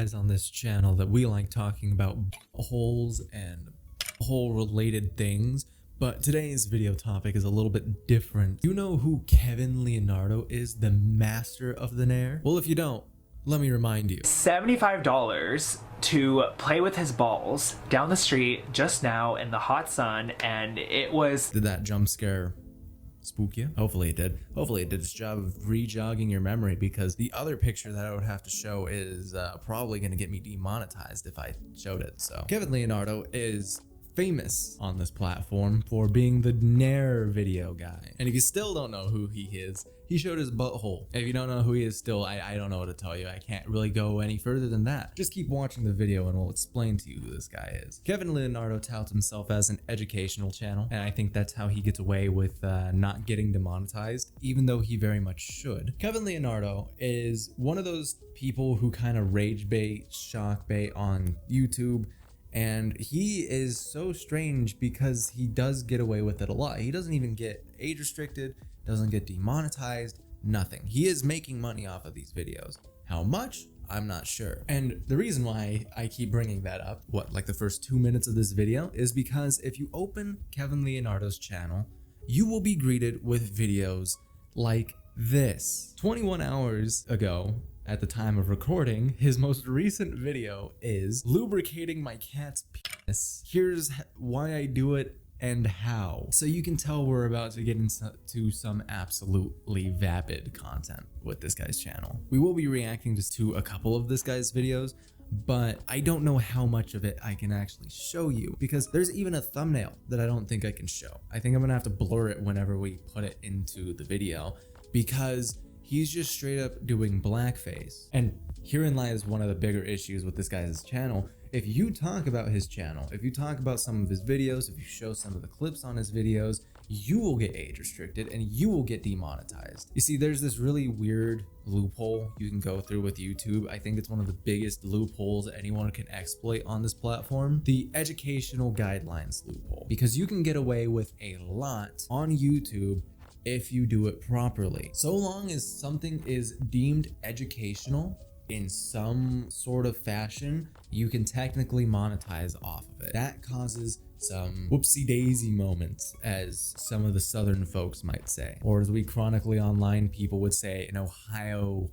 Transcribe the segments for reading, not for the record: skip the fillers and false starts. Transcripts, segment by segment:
guys on this channel that we like talking about holes and hole related things, but today's video topic is a little bit different. You know who Kevin Leonardo is, the master of the Nair? Well, if you don't, let me remind you. $75 to play with his balls down the street just now in the hot sun, and it was... Did that jump scare spook you? Hopefully it did. Hopefully it did its job of re-jogging your memory, because the other picture that I would have to show is probably going to get me demonetized if I showed it. So Kevin Leonardo is famous on this platform for being the Nair video guy. And if you still don't know who he is, he showed his butthole. If you don't know who he is still, I don't know what to tell you. I can't really go any further than that. Just keep watching the video and we'll explain to you who this guy is. Kevin Leonardo touts himself as an educational channel, and I think that's how he gets away with not getting demonetized, even though he very much should. Kevin Leonardo is one of those people who kind of rage bait, shock bait on YouTube. And he is so strange because he does get away with it a lot. He doesn't even get age restricted, doesn't get demonetized, nothing. He is making money off of these videos. How much? I'm not sure. And the reason why I keep bringing that up, like the first 2 minutes of this video, is because if you open Kevin Leonardo's channel, you will be greeted with videos like this. 21 hours ago, at the time of recording, his most recent video is lubricating my cat's penis. Here's why I do it and how. So you can tell we're about to get into some absolutely vapid content with this guy's channel. We will be reacting just to a couple of this guy's videos, but I don't know how much of it I can actually show you, because there's even a thumbnail that I don't think I can show. I think I'm gonna have to blur it whenever we put it into the video, because he's just straight up doing blackface. And herein lies one of the bigger issues with this guy's channel. If you talk about his channel, if you talk about some of his videos, if you show some of the clips on his videos, you will get age restricted and you will get demonetized. You see, there's this really weird loophole you can go through with YouTube. I think it's one of the biggest loopholes anyone can exploit on this platform. The educational guidelines loophole. Because you can get away with a lot on YouTube if you do it properly. So long as something is deemed educational in some sort of fashion, you can technically monetize off of it. That causes some whoopsie daisy moments, as some of the southern folks might say, or as we chronically online people would say in Ohio.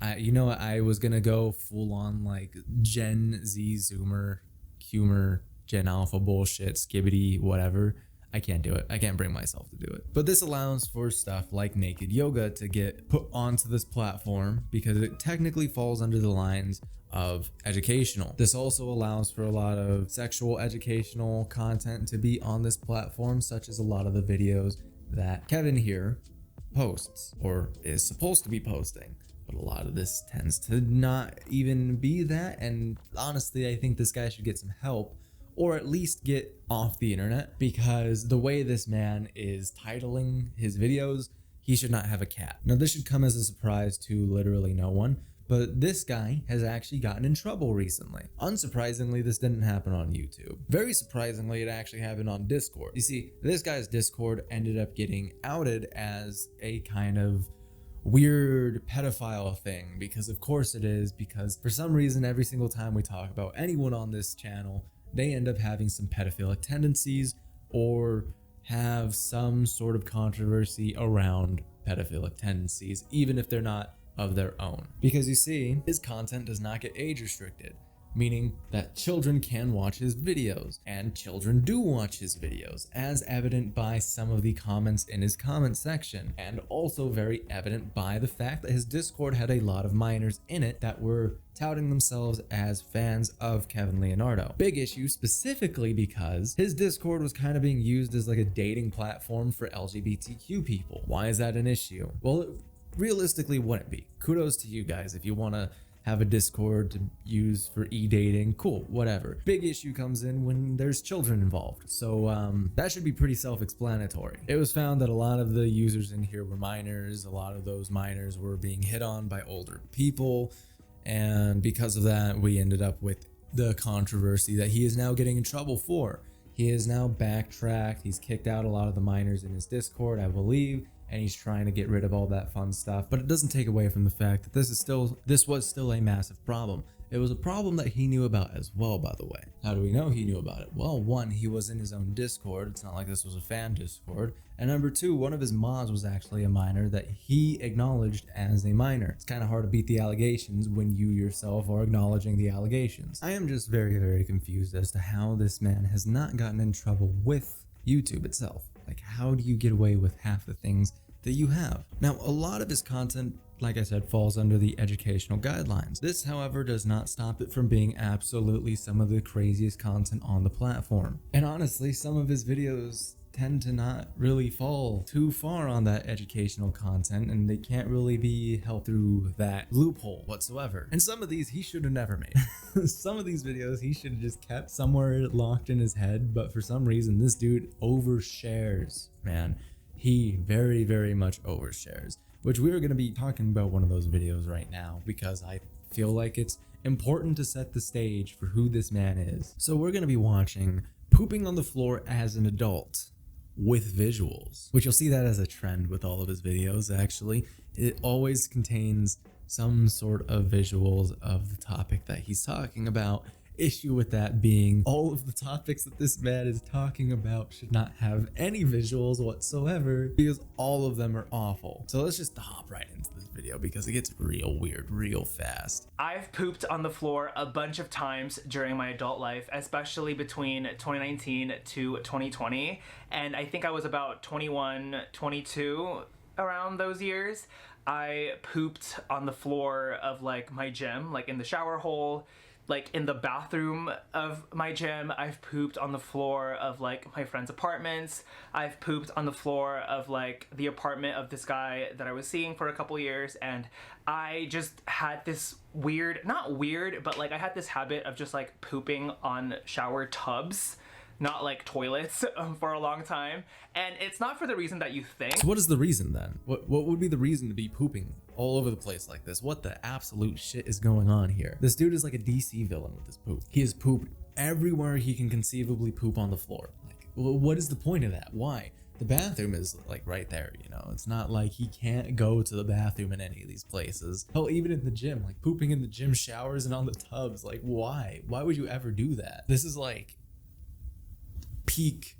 I was gonna go full on like Gen Z Zoomer humor, Gen Alpha bullshit, skibbity whatever. I can't do it. I can't bring myself to do it. But this allows for stuff like naked yoga to get put onto this platform because it technically falls under the lines of educational. This also allows for a lot of sexual educational content to be on this platform, such as a lot of the videos that Kevin here posts or is supposed to be posting. But a lot of this tends to not even be that. And honestly, I think this guy should get some help, or at least get off the internet, because the way this man is titling his videos, he should not have a cat. Now, this should come as a surprise to literally no one, but this guy has actually gotten in trouble recently. Unsurprisingly, this didn't happen on YouTube. Very surprisingly, it actually happened on Discord. You see, this guy's Discord ended up getting outed as a kind of weird pedophile thing, because of course it is, because for some reason, every single time we talk about anyone on this channel, they end up having some pedophilic tendencies or have some sort of controversy around pedophilic tendencies, even if they're not of their own. Because you see, his content does not get age restricted, meaning that children can watch his videos, and children do watch his videos, as evident by some of the comments in his comment section, and also very evident by the fact that his Discord had a lot of minors in it that were touting themselves as fans of Kevin Leonardo. Big issue specifically because his Discord was kind of being used as like a dating platform for LGBTQ people. Why is that an issue? Well, it realistically wouldn't be. Kudos to you guys if you want to have a Discord to use for e-dating, cool, whatever. Big issue comes in when there's children involved. So that should be pretty self-explanatory. It was found that a lot of the users in here were minors. A lot of those minors were being hit on by older people. And because of that, we ended up with the controversy that he is now getting in trouble for. He is now backtracked. He's kicked out a lot of the minors in his Discord, I believe, and he's trying to get rid of all that fun stuff. But it doesn't take away from the fact that this was still a massive problem. It was a problem that he knew about as well, by the way. How do we know he knew about it? Well, one, he was in his own Discord. It's not like this was a fan Discord. And number two, one of his mods was actually a minor that he acknowledged as a minor. It's kind of hard to beat the allegations when you yourself are acknowledging the allegations. I am just very, very confused as to how this man has not gotten in trouble with YouTube itself. Like, how do you get away with half the things that you have? Now, a lot of his content, like I said, falls under the educational guidelines. This, however, does not stop it from being absolutely some of the craziest content on the platform. And honestly, some of his videos tend to not really fall too far on that educational content, and they can't really be helped through that loophole whatsoever. And some of these he should have never made. Some of these videos he should have just kept somewhere locked in his head, but for some reason this dude overshares, man. He very, very much overshares, which we are going to be talking about one of those videos right now because I feel like it's important to set the stage for who this man is. So we're going to be watching pooping on the floor as an adult with visuals, which you'll see that as a trend with all of his videos. Actually, it always contains some sort of visuals of the topic that he's talking about. Issue with that being all of the topics that this man is talking about should not have any visuals whatsoever because all of them are awful. So let's just hop right into this video because it gets real weird real fast. I've pooped on the floor a bunch of times during my adult life, especially between 2019 to 2020. And I think I was about 21, 22 around those years. I pooped on the floor of like my gym, like in the shower hole, like in the bathroom of my gym. I've pooped on the floor of like my friend's apartments. I've pooped on the floor of like the apartment of this guy that I was seeing for a couple years. And I just had this weird, not weird, but like I had this habit of just like pooping on shower tubs, not like toilets, for a long time. And it's not for the reason that you think. So what is the reason then? What would be the reason to be pooping all over the place like this? What the absolute shit is going on here? This dude is like a DC villain with his poop. He has pooped everywhere he can conceivably poop on the floor. Like, what is the point of that? Why? The bathroom is like right there, you know? It's not like he can't go to the bathroom in any of these places. Hell, even in the gym, like pooping in the gym showers and on the tubs. Like, why? Why would you ever do that? This is like peak.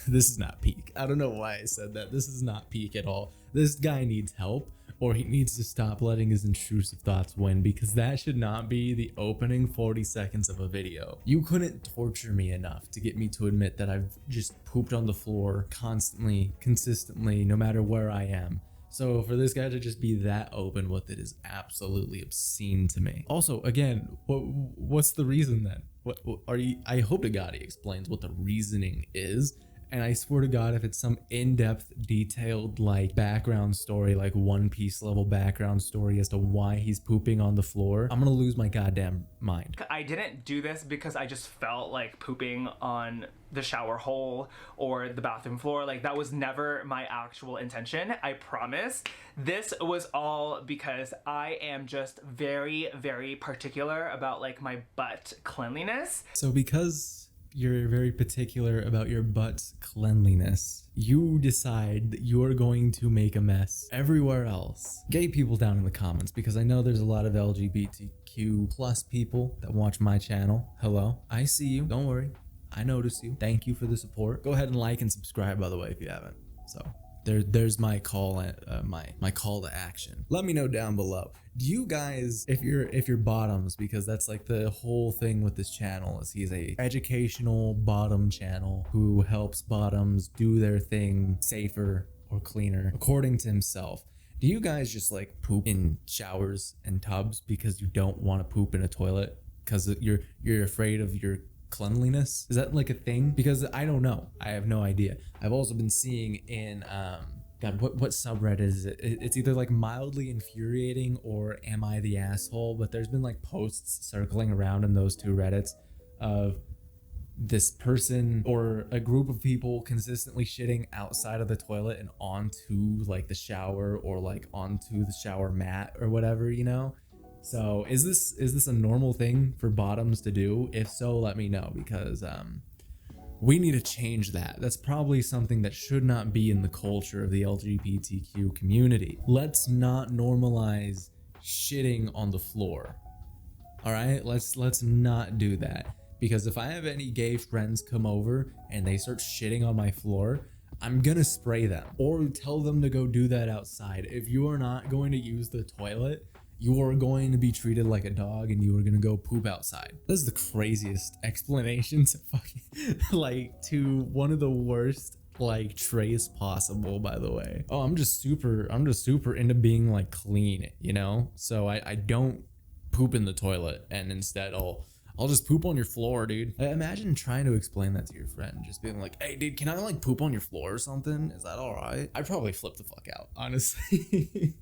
This is not peak. I don't know why I said that. This is not peak at all. This guy needs help, or he needs to stop letting his intrusive thoughts win, because that should not be the opening 40 seconds of a video. You couldn't torture me enough to get me to admit that I've just pooped on the floor constantly, consistently, no matter where I am. So for this guy to just be that open with it is absolutely obscene to me. Also, again, what's the reason then? What are you? I hope to God he explains what the reasoning is. And I swear to God, if it's some in-depth, detailed, like background story, like One Piece level background story as to why he's pooping on the floor, I'm gonna lose my goddamn mind. I didn't do this because I just felt like pooping on the shower hole or the bathroom floor. Like, that was never my actual intention, I promise. This was all because I am just very, very particular about like my butt cleanliness. So because you're very particular about your butt's cleanliness, you decide that you're going to make a mess everywhere else. Gay people down in the comments, because I know there's a lot of LGBTQ plus people that watch my channel. Hello, I see you. Don't worry, I notice you. Thank you for the support. Go ahead and like and subscribe, by the way, if you haven't. So there's my call, my call to action. Let me know down below. Do you guys, if you're bottoms, because that's like the whole thing with this channel, is he's a educational bottom channel who helps bottoms do their thing safer or cleaner according to himself. Do you guys just like poop in showers and tubs because you don't want to poop in a toilet because you're afraid of your cleanliness? Is that like a thing? Because I don't know. I have no idea. I've also been seeing in God, what subreddit is it? It's either like mildly infuriating or am I the asshole? But there's been like posts circling around in those two Reddits of this person or a group of people consistently shitting outside of the toilet and onto like the shower or like onto the shower mat or whatever, you know? So is this a normal thing for bottoms to do? If so, let me know, because we need to change that. That's probably something that should not be in the culture of the LGBTQ community. Let's not normalize shitting on the floor. All right, let's not do that, because if I have any gay friends come over and they start shitting on my floor, I'm gonna spray them or tell them to go do that outside. If you are not going to use the toilet, you are going to be treated like a dog and you are gonna go poop outside. This is the craziest explanation to fucking like to one of the worst like traits possible, by the way. Oh, I'm just super into being like clean, you know? So I don't poop in the toilet, and instead I'll just poop on your floor, dude. Imagine trying to explain that to your friend, just being like, hey dude, can I like poop on your floor or something? Is that all right? I'd probably flip the fuck out, honestly.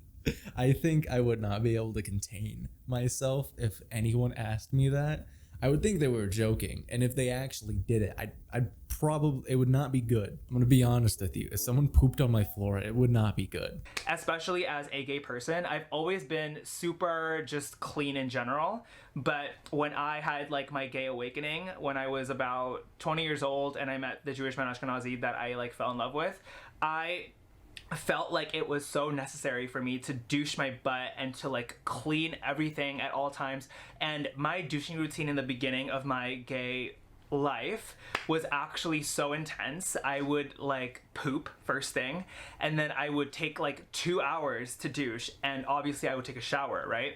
I think I would not be able to contain myself if anyone asked me that. I would think they were joking, and if they actually did it, I'd probably, it would not be good. I'm gonna be honest with you. If someone pooped on my floor, it would not be good. Especially as a gay person, I've always been super just clean in general. But when I had like my gay awakening, when I was about 20 years old and I met the Jewish man Ashkenazi that I like fell in love with, I felt like it was so necessary for me to douche my butt and to like clean everything at all times. And my douching routine in the beginning of my gay life was actually so intense. I would like poop first thing, and then I would take like 2 hours to douche, and obviously I would take a shower, right?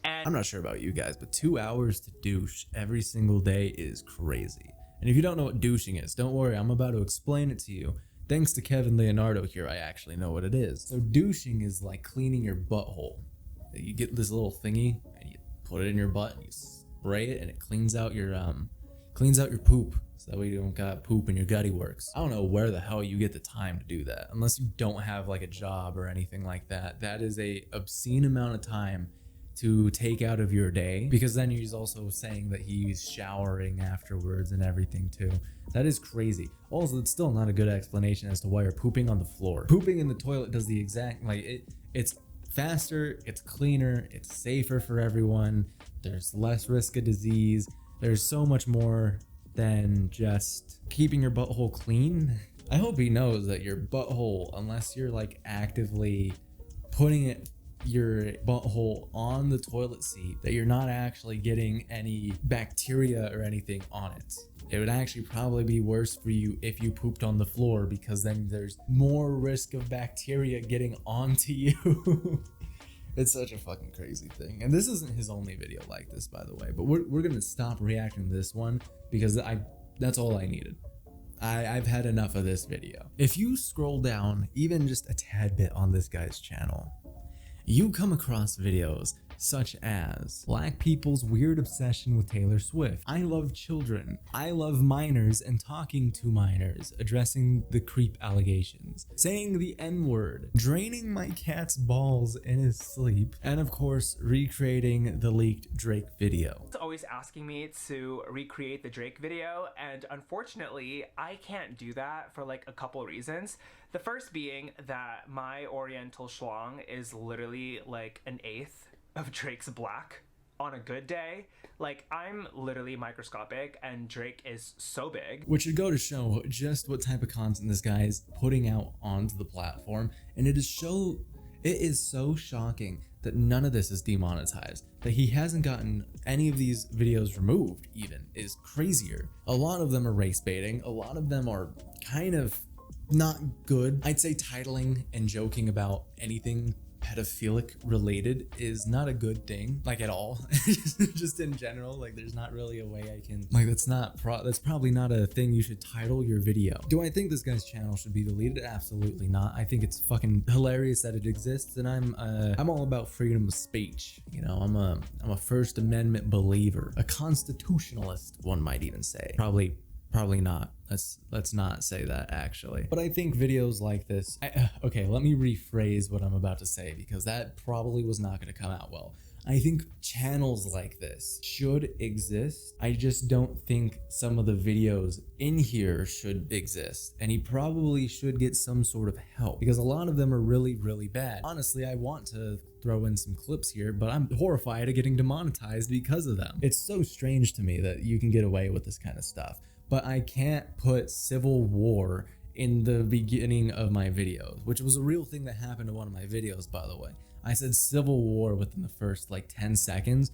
And I'm not sure about you guys, but 2 hours to douche every single day is crazy. And if you don't know what douching is, don't worry, I'm about to explain it to you. Thanks to Kevin Leonardo here, I actually know what it is. So douching is like cleaning your butthole. You get this little thingy and you put it in your butt and you spray it, and it cleans out your poop, so that way you don't got poop in your gutty works. I don't know where the hell you get the time to do that, unless you don't have like a job or anything like that. That is a obscene amount of time to take out of your day, because then he's also saying that he's showering afterwards and everything too. That is crazy. Also, it's still not a good explanation as to why you're pooping on the floor. Pooping in the toilet does the exact, like, it's faster, it's cleaner, it's safer for everyone, there's less risk of disease, there's so much more than just keeping your butthole clean. I hope he knows that your butthole, unless you're like actively putting your butthole on the toilet seat, that you're not actually getting any bacteria or anything on it. It would actually probably be worse for you if you pooped on the floor, because then there's more risk of bacteria getting onto you. It's such a fucking crazy thing. And this isn't his only video like this, by the way, but we're gonna stop reacting to this one because that's all I needed. I've had enough of this video. If you scroll down even just a tad bit on this guy's channel, you come across videos such as Black people's weird obsession with Taylor Swift, I love children, I love minors and talking to minors, addressing the creep allegations, saying the N-word, draining my cat's balls in his sleep, and of course recreating the leaked Drake video. it's always asking me to recreate the Drake video, and unfortunately I can't do that for like a couple reasons. The first being that my Oriental schlong is literally like an eighth of Drake's black on a good day. Like, I'm literally microscopic and Drake is so big. Which should go to show just what type of content this guy is putting out onto the platform, and it is so shocking that none of this is demonetized. That he hasn't gotten any of these videos removed even is crazier. A lot of them are race baiting, a lot of them are kind of not good. I'd say titling and joking about anything pedophilic related is not a good thing, like at all. Just in general, like there's not really a way I can, like that's probably not a thing you should title your video. Do I think this guy's channel should be deleted? Absolutely not. I think it's fucking hilarious that it exists, and I'm all about freedom of speech. You know, I'm a First Amendment believer, a constitutionalist, one might even say. Probably not. Let's not say that, actually. But I think videos like this, okay, let me rephrase what I'm about to say, because that probably was not going to come out well. I think channels like this should exist. I just don't think some of the videos in here should exist, and he probably should get some sort of help, because a lot of them are really, really bad. Honestly, I want to throw in some clips here, but I'm horrified of getting demonetized because of them. It's so strange to me that you can get away with this kind of stuff. But I can't put civil war in the beginning of my videos, which was a real thing that happened in one of my videos, by the way. I said civil war within the first like 10 seconds,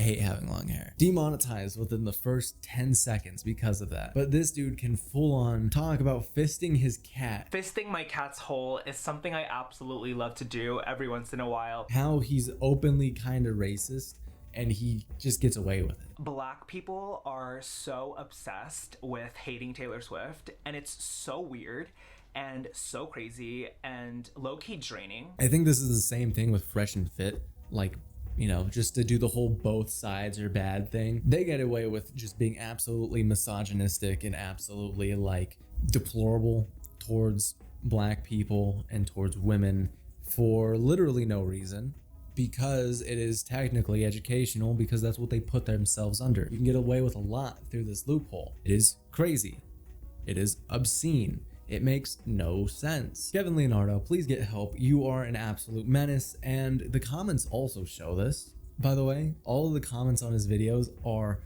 hate having long hair. Demonetized within the first 10 seconds because of that. But this dude can full on talk about fisting his cat. Fisting my cat's hole is something I absolutely love to do every once in a while. How he's openly kind of racist and he just gets away with it. Black people are so obsessed with hating Taylor Swift, and it's so weird and so crazy and low-key draining. I think this is the same thing with Fresh and Fit. Like, you know, just to do the whole both sides are bad thing. They get away with just being absolutely misogynistic and absolutely like deplorable towards black people and towards women for literally no reason, because it is technically educational, because that's what they put themselves under. You can get away with a lot through this loophole. It is crazy. It is obscene. It makes no sense. Kevin Leonardo, please get help. You are an absolute menace, and the comments also show this. By the way, all of the comments on his videos are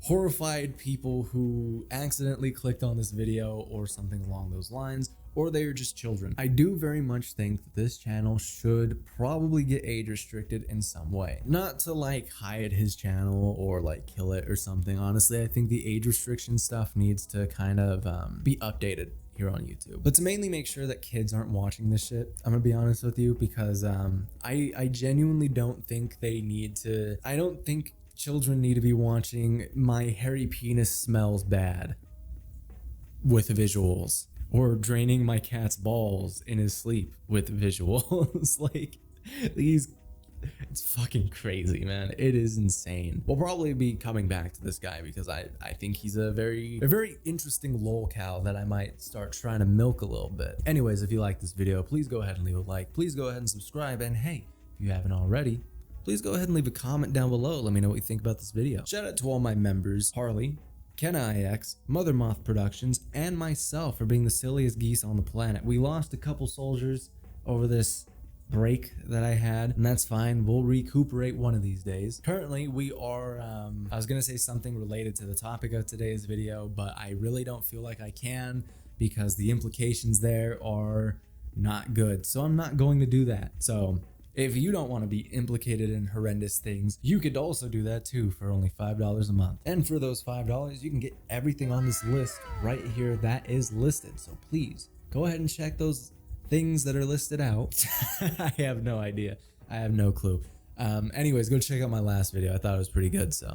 horrified people who accidentally clicked on this video or something along those lines, or they are just children. I do very much think that this channel should probably get age restricted in some way. Not to like hide his channel or like kill it or something. Honestly, I think the age restriction stuff needs to kind of be updated here on YouTube, but to mainly make sure that kids aren't watching this shit. I'm gonna be honest with you, because I genuinely don't think they need to. I don't think children need to be watching my hairy penis smells bad with visuals, or draining my cat's balls in his sleep with visuals. Like, it's fucking crazy, man. It is insane. We'll probably be coming back to this guy because I think he's a very interesting lolcow that I might start trying to milk a little bit. Anyways, if you like this video, please go ahead and leave a like. Please go ahead and subscribe. And hey, if you haven't already, please go ahead and leave a comment down below. Let me know what you think about this video. Shout out to all my members, Harley, Kenna IX, Mother Moth Productions, and myself for being the silliest geese on the planet. We lost a couple soldiers over this break that I had, and that's fine. We'll recuperate one of these days. Currently, we are, I was gonna say something related to the topic of today's video, but I really don't feel like I can, because the implications there are not good. So I'm not going to do that. So if you don't want to be implicated in horrendous things, you could also do that too for only $5 a month. And for those $5, you can get everything on this list right here that is listed. So please go ahead and check those things that are listed out. I have no idea. I have no clue. Anyways, go check out my last video. I thought it was pretty good, so.